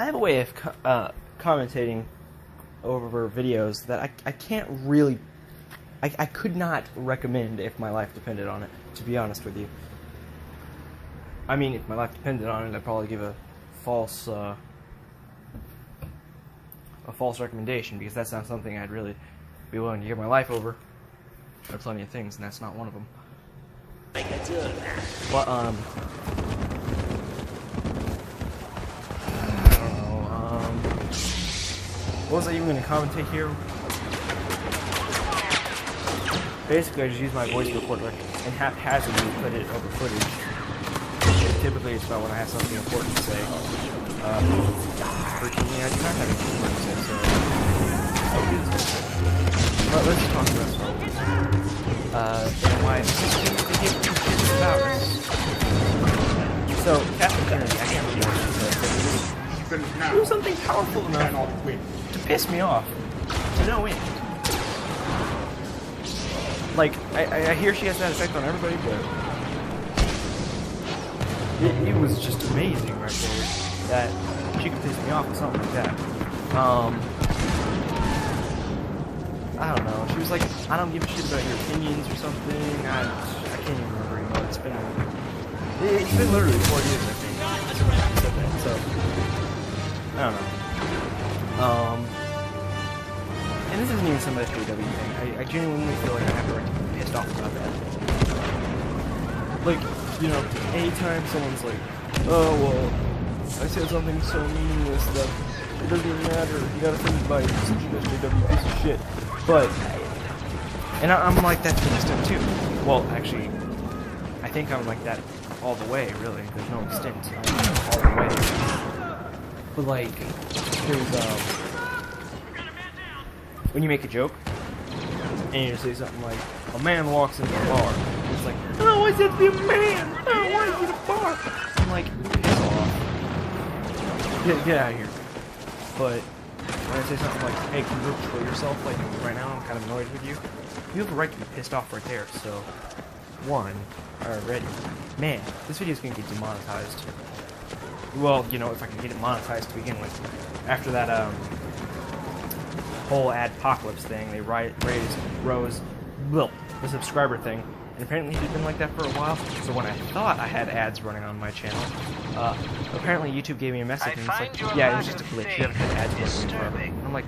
I have a way of commentating over videos that I can't really... I could not recommend if my life depended on it, to be honest with you. I mean, if my life depended on it, I'd probably give a false recommendation, because that's not something I'd really be willing to give my life over. There are plenty of things, and that's not one of them. But, I don't know, what was I even going to commentate here? Basically, I just use my voice recorder and haphazardly put it over footage. Typically, it's about when I have something important to say. Fortunately, I do not have anything important to say, so I'll do this. But let's talk about Star Wars. And why it's about us. So, Captain Kennedy, I can't remember what she said. Do something powerful enough to piss me off. To no end. Like, I hear she has that effect on everybody, but it was just amazing right there that she could piss me off with something like that. I don't know. She was like, I don't give a shit about your opinions or something. I can't even remember anymore. It's been literally 4 years, I think. So, I don't know. And this isn't even some SJW thing. I genuinely feel like I have the right to be pissed off about that. Like, you know, anytime someone's like, oh, well, I said something so meaningless that it doesn't even matter. You gotta think by such an SJW piece of shit. But, and I'm like that to an extent too. Well, actually, I think I'm like that all the way, really. There's no extent. I'm all the way. But like, there's, when you make a joke, and you say something like, a man walks into a bar, and it's like, oh, I said to be a man! Oh, why is it a bar? I'm like, piss off. Get out of here. But, when I say something like, hey, can you control yourself, like, right now, I'm kind of annoyed with you, you have a right to be pissed off right there, so, one, already, man, this video's gonna get demonetized. Well, you know, if I can get it monetized to begin with. After that, whole adpocalypse thing, they rose the subscriber thing, and apparently it's been like that for a while. So when I thought I had ads running on my channel, apparently YouTube gave me a message and it's like, yeah, it was just a glitch. You haven't had ads running forever. And I'm like,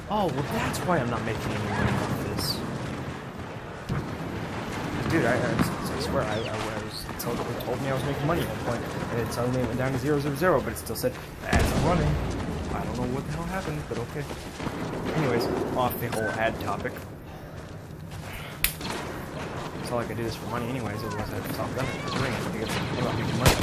oh, well, that's why I'm not making any money off of this. Dude, I swear, I was told me I was making money at one point, and it suddenly went down to 000, but it still said ads are running. I don't know what the hell happened, but okay. Anyways, off the whole ad topic. It's not like I do this for money anyways, otherwise I'd stop doing it because I'm not making money.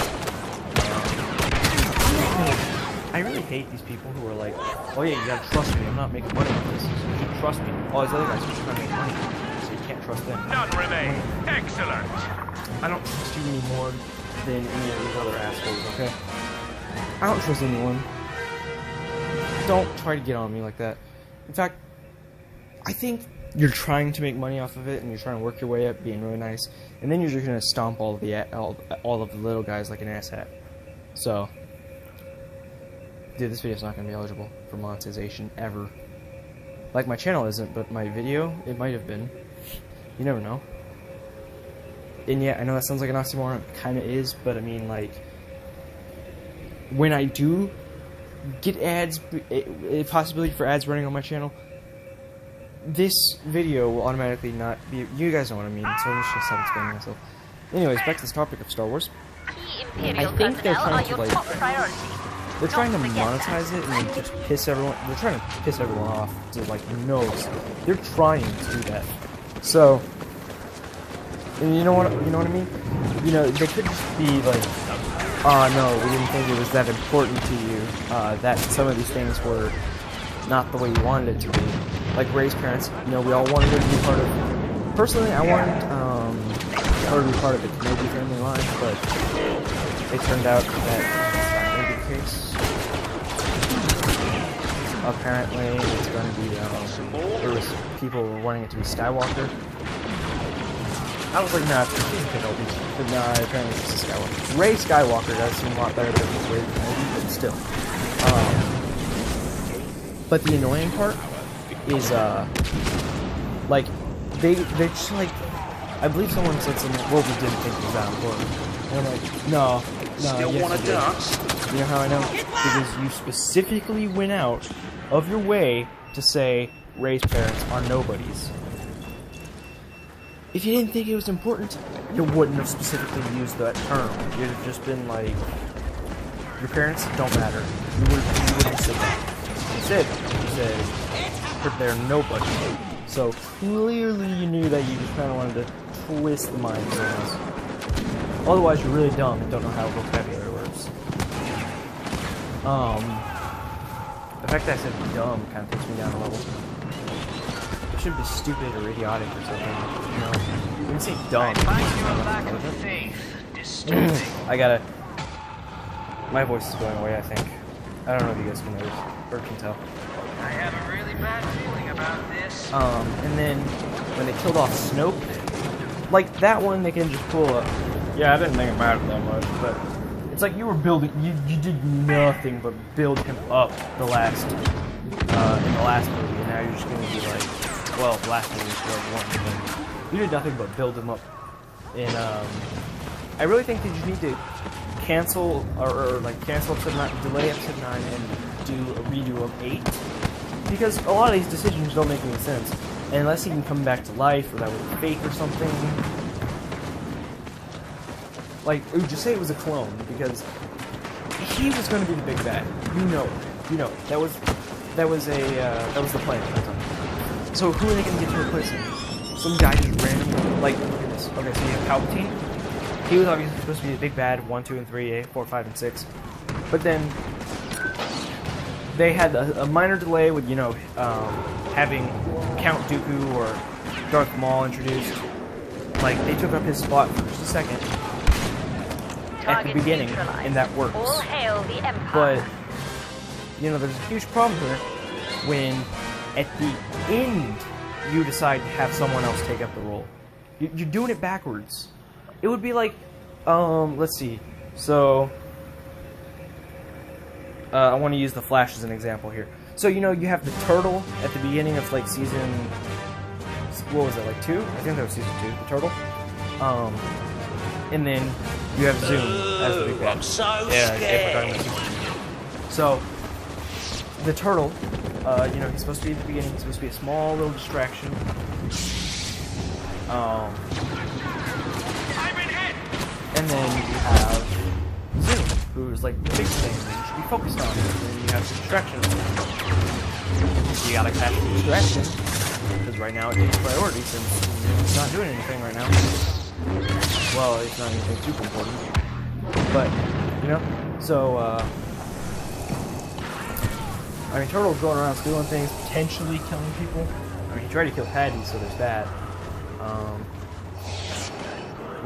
I really hate these people who are like, oh yeah, you gotta trust me, I'm not making money off this. You should trust me. All these other guys are just trying to make money, so you can't trust them. None remain. Excellent. I don't trust you any more than any of these other assholes, okay? I don't trust anyone. Don't try to get on me like that. In fact, I think you're trying to make money off of it, and you're trying to work your way up, being really nice, and then you're just gonna stomp all of the little guys like an asshat. So, dude, this video's not gonna be eligible for monetization ever. Like my channel isn't, but my video, it might have been. You never know. And yeah, I know that sounds like an oxymoron. It kind of is, but I mean, like, when I do get ads, a possibility for ads running on my channel, this video will automatically not be. You guys know what I mean, so I'm just gonna stop explaining myself. Anyways, back to this topic of Star Wars. I think they're trying to they're trying to monetize it and just piss everyone. They're trying to piss everyone off to like no. They're trying to do that. So, and you know what I mean? You know, they could just be like, oh no, we didn't think it was that important to you, that some of these things were not the way you wanted it to be. Like Ray's parents, you know, we all wanted it to be part of... Personally, I wanted her to be part of the Kennedy family line, but it turned out that that's not going to be the case. Apparently, it's going to be, there was people wanting it to be Skywalker. I was like, nah, it's Kenobi. But nah, apparently it's just Skywalker. Ray Skywalker does seem a lot better than Ray Kenobi, but still. But the annoying part is, like, they're just like, I believe someone said something, well, we didn't think it was that important. And I'm like, no, Still yes, wanna you did. dance? You know how I know? Because you specifically went out of your way to say Ray's parents are nobodies. If you didn't think it was important, you wouldn't have specifically used that term. You'd have just been like, your parents don't matter. You wouldn't have said that. Instead, you said, they're nobody. So clearly you knew that you just kind of wanted to twist the mind of us. Otherwise, you're really dumb and don't know how vocabulary works. The fact that I said dumb kind of takes me down a level. It should be stupid or idiotic or something, you know? You can say dumb. I gotta... My voice is going away, I think. I don't know if you guys can notice, or can tell. I have a really bad feeling about this. And then, when they killed off Snoke, like, that one they can just pull up. Yeah, I didn't think about it that much, but... It's like you were building, you did nothing but build him up the last, in the last movie, and now you're just gonna be like, well, the last movie was one, but you did nothing but build him up. And, I really think that you need to cancel, or like, cancel episode 9, delay episode 9, and do a redo of 8, because a lot of these decisions don't make any sense, and unless he can come back to life, or that was fake or something. Like, just say it was a clone, because he was going to be the big bad. You know it. That was the plan at the time. So who are they going to get to replace him? Some guy just randomly, like, look at this. Okay, so you have Palpatine. He was obviously supposed to be the big bad, 1, 2, and 3, 4, 5, and 6. But then, they had a minor delay with, having Count Dooku or Darth Maul introduced. Like, they took up his spot for just a second. At the beginning, and that works. All hail the Empire. But, there's a huge problem here when, at the end, you decide to have someone else take up the role. You're doing it backwards. It would be like, let's see. So, I want to use the Flash as an example here. So, you have the turtle at the beginning of, like, season, what was it, like 2? I think that was season 2, the turtle. And then you have Zoom as the big bad. I'm so scared. So, the turtle, he's supposed to be at the beginning, he's supposed to be a small little distraction. I'm in hit. And then you have Zoom, who's like the big thing that you should be focused on. And then you have the distraction. You gotta catch the distraction, because right now it takes priority since it's not doing anything right now. Well, it's not anything super important. But, so, I mean, Turtle's going around stealing things, potentially killing people. I mean, he tried to kill Patty, so there's that.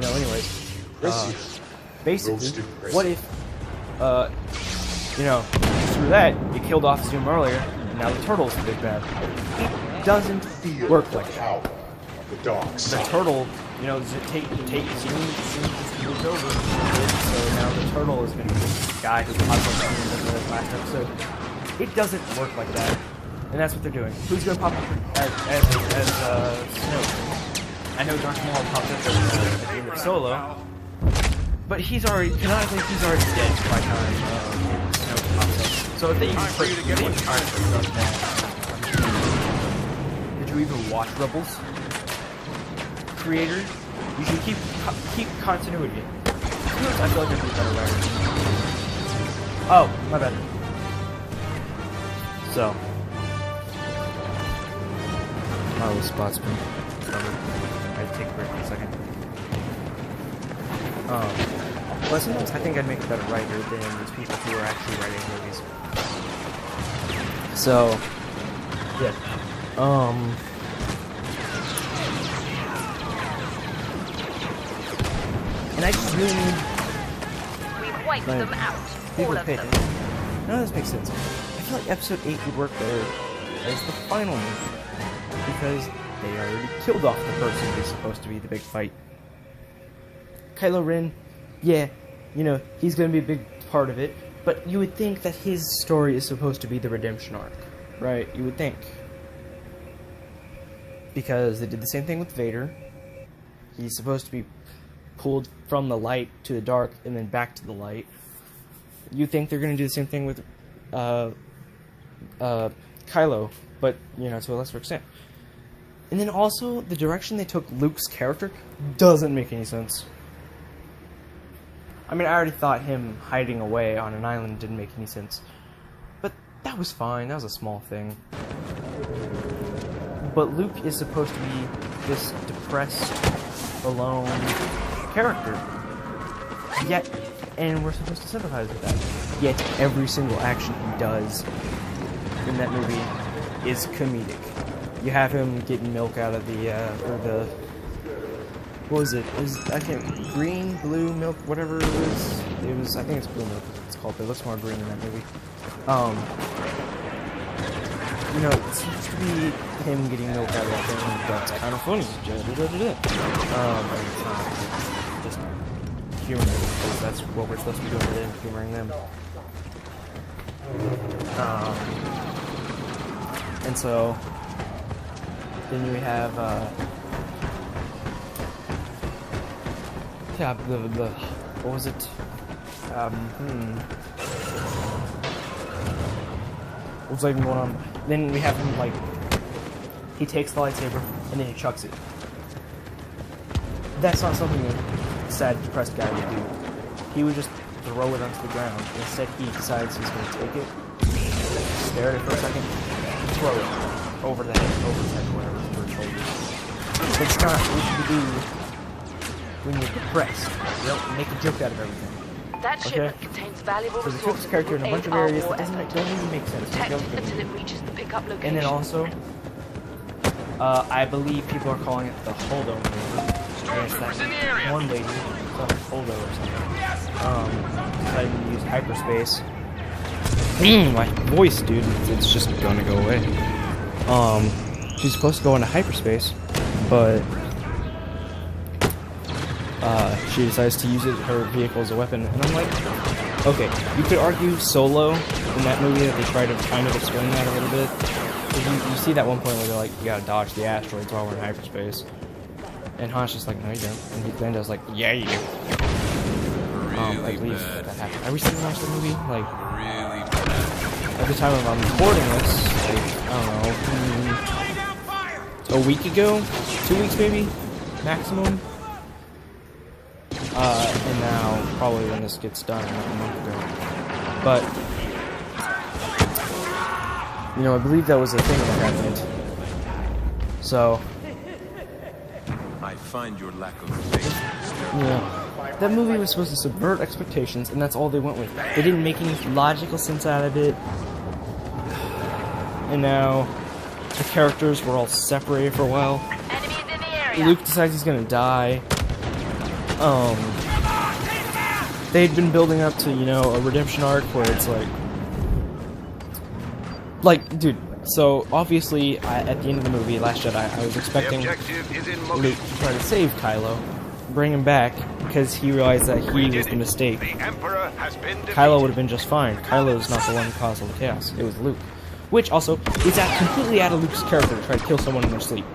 Anyways, basically, what if, through that, you killed off Zoom earlier, and now the Turtle's the big bad. It doesn't work like that. The dogs. The turtle, take Zoom just moved over, so now the turtle is going to be the guy who popped up in the last episode. It doesn't work like that, and that's what they're doing. Who's going to pop up as Snoke? I know Darth Maul popped up at the end of Solo, but canonically, he's already dead by the time Snoke pops up. So if they even put Darth Maul. Did you even watch Rebels? Creator, you should keep continuity. I feel like there'd be better writers. Oh, my bad. So, my little spot's been covered. I'd take a break for a second. But sometimes I think I'd make a better writer than these people who are actually writing movies. So, yeah. And I just really need... We've wiped them out. people All to of pay them. attention. None of this makes sense. I feel like episode 8 would work better as the final movie, because they already killed off the person who's supposed to be the big fight. Kylo Ren, yeah, he's going to be a big part of it, but you would think that his story is supposed to be the redemption arc. right? You would think. Because they did the same thing with Vader. He's supposed to be pulled from the light to the dark and then back to the light. You think they're going to do the same thing with Kylo, but, you know, to a lesser extent. And then also, the direction they took Luke's character doesn't make any sense. I mean, I already thought him hiding away on an island didn't make any sense. But that was fine, that was a small thing. But Luke is supposed to be this depressed, alone character. Yet, and we're supposed to sympathize with that. Yet, every single action he does in that movie is comedic. You have him getting milk out of the, what was it? I can't, green, blue milk, whatever it was, I think it's blue milk it's called, but it looks more green in that movie. You know, it seems to be him getting milk out of that thing, and that's kind of funny. It's not just humor, because that's what we're supposed to be doing with it, humoring them. And so, then you have, yeah, the what was it? What's even going on? Then we have him, like, he takes the lightsaber and then he chucks it. That's not something a sad, depressed guy would do. He would just throw it onto the ground. Instead, he decides he's going to take it, stare at it for a second, and throw it over the head, whatever, over his shoulders. It's not what you do when you're depressed. You don't make a joke out of everything. That shipment contains valuable so they took resources. this character in a bunch of areas that don't even make sense. Protect until it reaches the pickup location. And then also, I believe people are calling it the Holdo maneuver. Stormtroopers in the area. One lady, called it Holdo or something, decided to use hyperspace. My voice, dude, it's just gonna go away. She's supposed to go into hyperspace, but she decides to use her vehicle as a weapon, and I'm like, okay, you could argue Solo in that movie that they try to kind of explain that a little bit. You see that one point where they're like, you gotta dodge the asteroids while we're in hyperspace. And Han's just like, no you don't. And Lando's like, yeah you do. I believe that happened. I recently watched the movie, like, at the time of I'm recording this, like, I don't know, a week ago? 2 weeks maybe? Maximum? And now, probably when this gets done, like a month ago. But, you know, I believe that was a thing that happened. So, I find your lack of faith. yeah, that movie was supposed to subvert expectations, and that's all they went with. They didn't make any logical sense out of it. And now, the characters were all separated for a while. Enemies in the area. Luke decides he's gonna die. They'd been building up to, you know, a redemption arc where it's like, dude, so obviously, at the end of the movie, Last Jedi, I was expecting Luke to try to save Kylo, bring him back, because he realized that he was the mistake. Kylo would have been just fine. Kylo's not the one who caused all the chaos. It was Luke. Which also is completely out of Luke's character to try to kill someone in their sleep.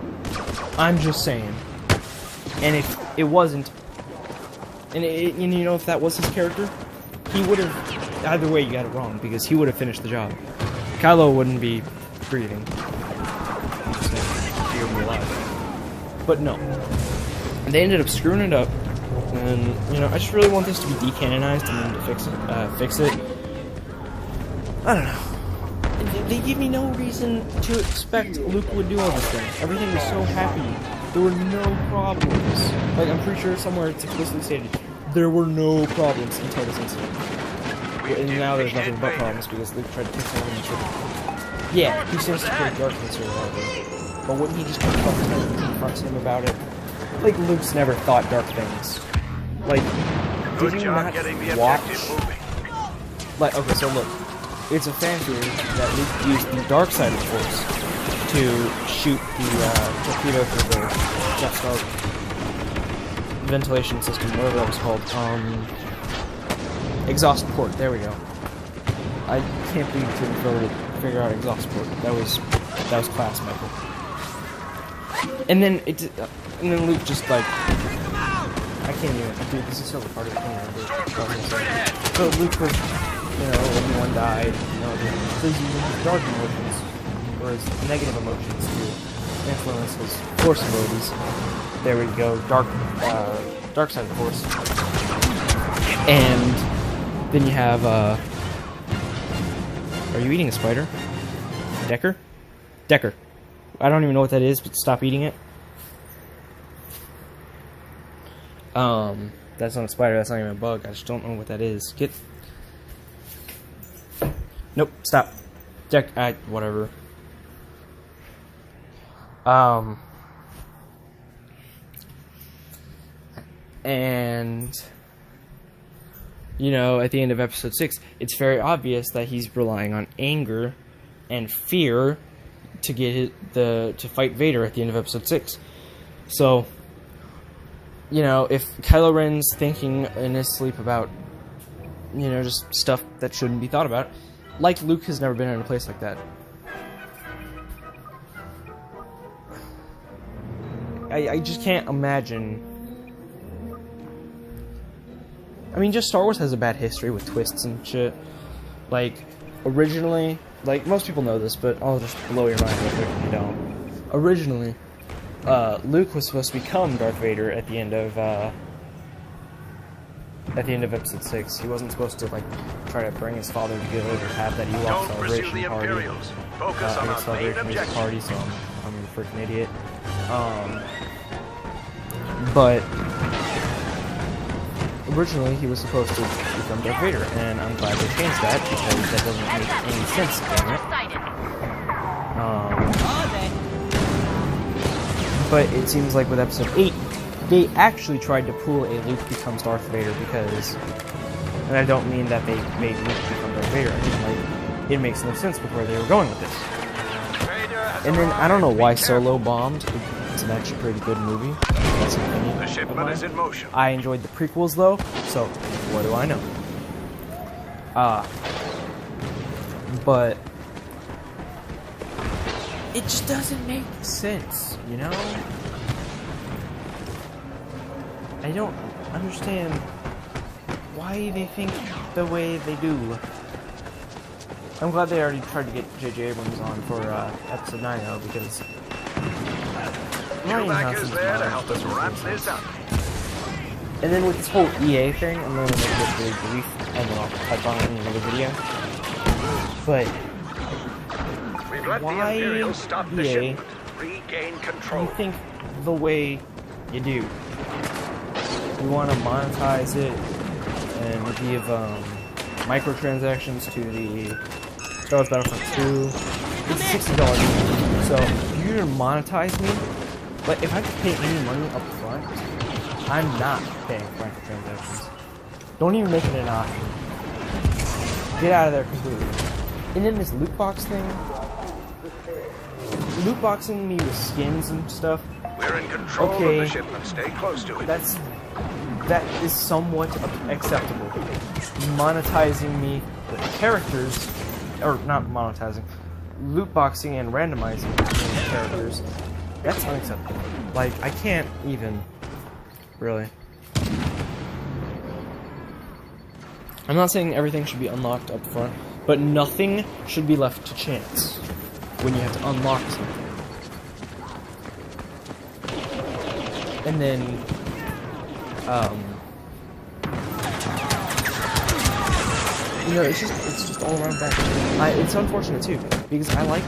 I'm just saying. And if it wasn't, and you know, if that was his character, he would have, either way you got it wrong, because he would have finished the job. Kylo wouldn't be breathing. He would be alive. But no. They ended up screwing it up, and, you know, I just really want this to be decanonized and then to fix it. I don't know. They give me no reason to expect Luke would do all this thing. Everything was so happy. There were no problems. Like, I'm pretty sure somewhere it's explicitly stated, there were no problems until this incident. And now there's nothing but problems because Luke tried to kick someone in the trigger. Yeah, he seems to create darkness or whatever. But wouldn't he just confront him and confront him about it? Like, Luke's never thought dark things. Like, did you not watch? Like, okay, so look. It's a fan theory that Luke used the dark side of the Force to shoot the torpedo through the Death Star ventilation system, whatever that was called. Exhaust port, there we go. I can't believe you didn't figure out exhaust port. That was class, Michael. And then Luke just like, I can't even, dude, this is so retarded. I can't remember. So Luke was, everyone died. So he's using his dark emotions, or his negative emotions, to influence his force abilities. There we go, dark side of the force. And then you have, are you eating a spider? Decker? Decker. I don't even know what that is, but stop eating it. That's not a spider, that's not even a bug. I just don't know what that is. Get... Nope, stop. Whatever. And... at the end of episode 6, it's very obvious that he's relying on anger and fear to get to fight Vader at the end of episode 6. So, if Kylo Ren's thinking in his sleep about, just stuff that shouldn't be thought about, like Luke has never been in a place like that. I just can't imagine. I mean, just Star Wars has a bad history with twists and shit. Like, originally, like, most people know this, but I'll just blow your mind real quick if you don't. Originally, Luke was supposed to become Darth Vader at the end of episode 6. He wasn't supposed to, like, try to bring his father to good or have that Ewok celebration party. I guess celebration is a party, so I'm a freaking idiot. But originally, he was supposed to become Darth Vader, and I'm glad they changed that, because that doesn't make any sense, damn it. But it seems like with episode 8, they actually tried to pull a Luke becomes Darth Vader, because, and I don't mean that they made Luke become Darth Vader, I mean, like, it makes no sense with where they were going with this. And then, I don't know why Solo bombed. It's an actually pretty good movie. That's an opinion. The shipment is in motion. I enjoyed the prequels though, so what do I know? But it just doesn't make sense, I don't understand why they think the way they do. I'm glad they already tried to get J.J. Abrams on for episode 9 though, because Back is there to help us wrap this up. And then with this whole EA thing, I'm going to make this really brief, and then I'll touch on it in another video. But We've let why the Imperials stop the EA shipment. Regain control. you think the way you do? You want to monetize it and give microtransactions to the Star Wars Battlefront 2. It's $60 game, so you're going to monetize me? But if I could pay any money up front, I'm not paying for microtransactions. Don't even make it an option. Get out of there completely. And then this loot box thing, loot boxing me with skins and stuff. We're in control of the shipment. Stay close to it. That is somewhat acceptable. Monetizing me with characters, or not monetizing, loot boxing and randomizing between characters. That's unacceptable. Like, I can't even, really. I'm not saying everything should be unlocked up front, but nothing should be left to chance when you have to unlock something. And then, it's just all around bad. It's unfortunate too, because I liked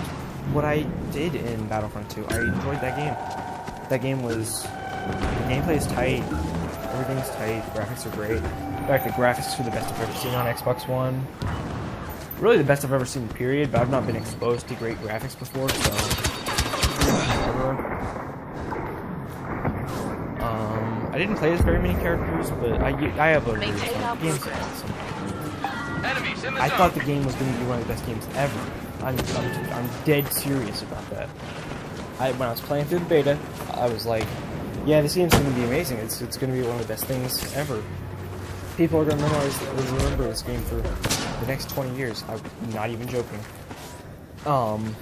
what I did in Battlefront 2. I enjoyed that game. That game was... The gameplay is tight. Everything's tight. Graphics are great. In fact, the graphics are the best I've ever seen on Xbox One. Really the best I've ever seen, period, but I've not been exposed to great graphics before, so... I didn't play as very many characters, but I have a really fun game. I thought the game was going to be one of the best games ever. I'm dead serious about that. When I was playing through the beta, I was like, yeah, this game's going to be amazing. It's going to be one of the best things ever. People are going to remember this game for the next 20 years. I'm not even joking. And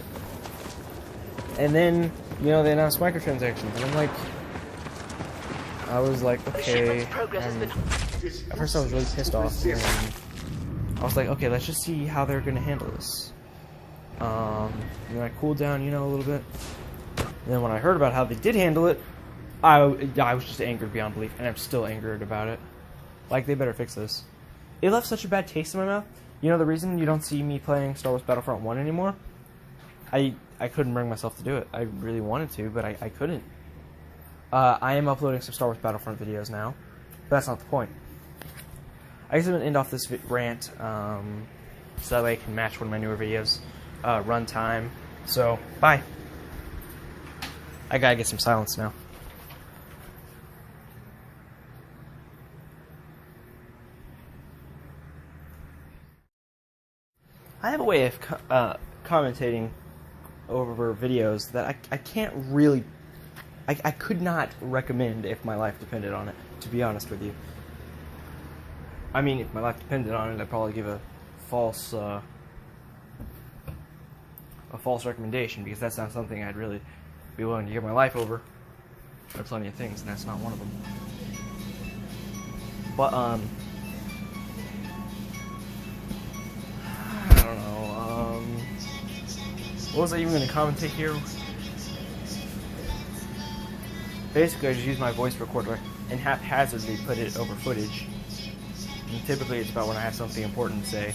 then, you know, they announced microtransactions, and I was like, okay. Shipment's progress has and been... at first I was really pissed off, and I was like, okay, let's just see how they're gonna handle this. And then I cooled down, you know, a little bit. And then when I heard about how they did handle it, I was just angered beyond belief, and I'm still angered about it. Like, they better fix this. It left such a bad taste in my mouth. You know, the reason you don't see me playing Star Wars Battlefront 1 anymore? I couldn't bring myself to do it. I really wanted to, but I couldn't. I am uploading some Star Wars Battlefront videos now, but that's not the point. I guess I'm going to end off this rant, so that way I can match one of my newer videos. Runtime. So, bye. I gotta get some silence now. I have a way of commentating over videos that I can't really... I could not recommend if my life depended on it, to be honest with you. I mean, if my life depended on it, I'd probably give a false recommendation, because that's not something I'd really be willing to give my life over. There are plenty of things, and that's not one of them. But, I don't know, what was I even going to commentate here? Basically, I just use my voice recorder and haphazardly put it over footage. And typically, it's about when I have something important to say.